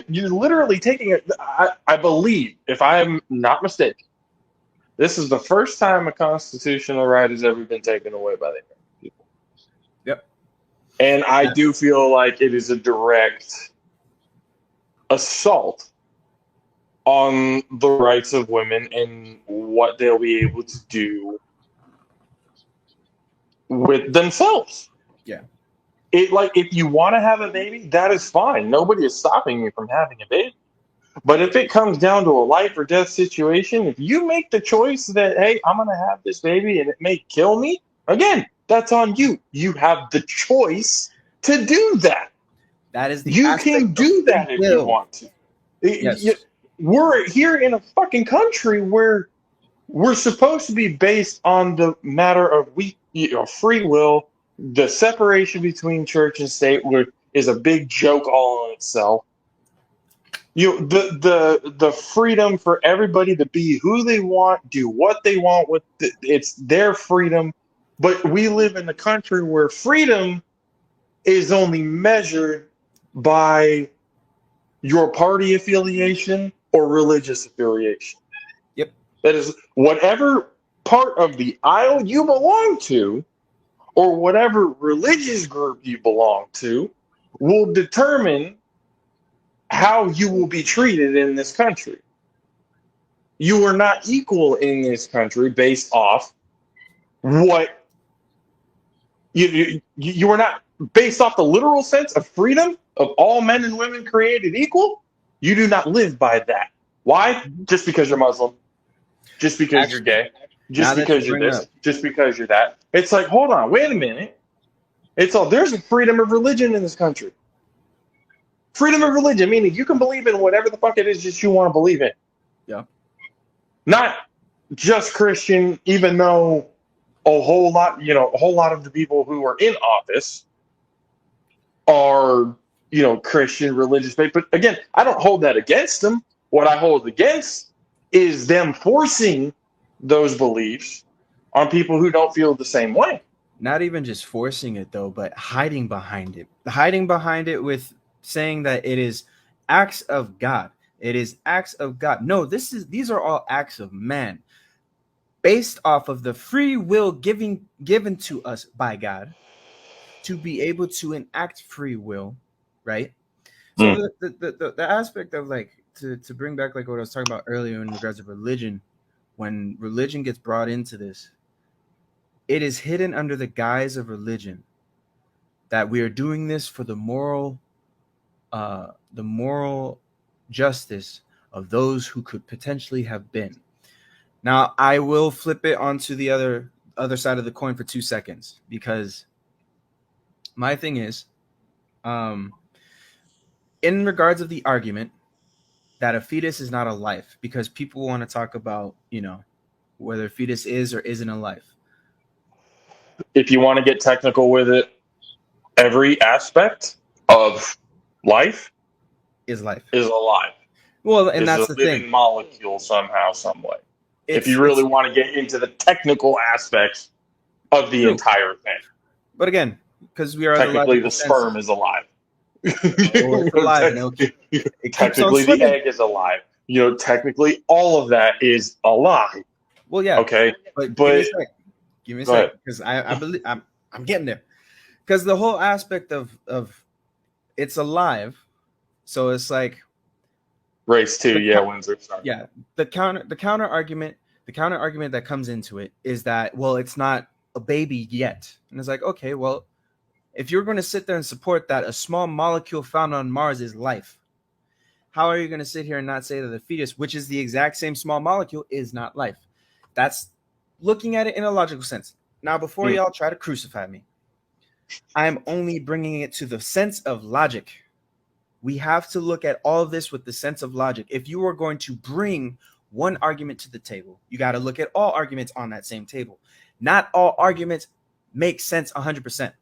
you're literally taking it. I believe, if I'm not mistaken, this is the first time a constitutional right has ever been taken away by the American people. Yep. And I do feel like it is a direct assault on the rights of women and what they'll be able to do with themselves. Yeah. It like if you want to have a baby, that is fine. Nobody is stopping you from having a baby. But if it comes down to a life or death situation, if you make the choice that, hey, I'm going to have this baby and it may kill me, again, that's on you. You have the choice to do that. That is the You can do that if you want to. Yes. We're here in a fucking country where we're supposed to be based on the matter of free will. The separation between church and state is a big joke all in itself. The freedom for everybody to be who they want, do what they want it's their freedom. But we live in a country where freedom is only measured by your party affiliation or religious affiliation. Yep. That is, whatever part of the aisle you belong to, or whatever religious group you belong to, will determine how you will be treated in this country. You are not equal in this country based off what you are not based off the literal sense of freedom of all men and women created equal. You do not live by that. Why? Just because you're Muslim, just because you're gay, just because you're this, just because you're that. It's like, hold on, wait a minute. There's a freedom of religion in this country. Freedom of religion, meaning you can believe in whatever the fuck it is that you want to believe in. Yeah. Not just Christian, even though a whole lot of the people who are in office are, Christian religious faith. But again, I don't hold that against them. What I hold against is them forcing those beliefs on people who don't feel the same way. Not even just forcing it though, but hiding behind it. Hiding behind it with saying that it is acts of God. It is acts of God. No, these are all acts of man based off of the free will given to us by God to be able to enact free will, right? So the aspect of like to bring back like what I was talking about earlier in regards to religion, when religion gets brought into this, it is hidden under the guise of religion that we are doing this for the moral justice of those who could potentially have been. Now, I will flip it onto the other side of the coin for 2 seconds, because my thing is, in regards of the argument that a fetus is not a life, because people want to talk about, whether a fetus is or isn't a life. If you want to get technical with it, every aspect of life is alive. Well, and that's the thing. Molecule somehow, some way. If you really want to get into the technical aspects of the entire thing. But again, because we are technically the sperm is alive. It's alive. Technically, the egg is alive. Technically, all of that is alive. Well, yeah. Okay, but give me a sec, because I believe I'm getting there. Because the whole aspect of it's alive, so it's like race 2, Windsor. Sorry. Yeah, the counter argument that comes into it is that, well, it's not a baby yet, and it's like, okay, well, if you're going to sit there and support that a small molecule found on Mars is life, how are you going to sit here and not say that the fetus, which is the exact same small molecule, is not life? That's looking at it in a logical sense. Now, before y'all try to crucify me, I'm only bringing it to the sense of logic. We have to look at all of this with the sense of logic. If you are going to bring one argument to the table, you got to look at all arguments on that same table. Not all arguments make sense 100%.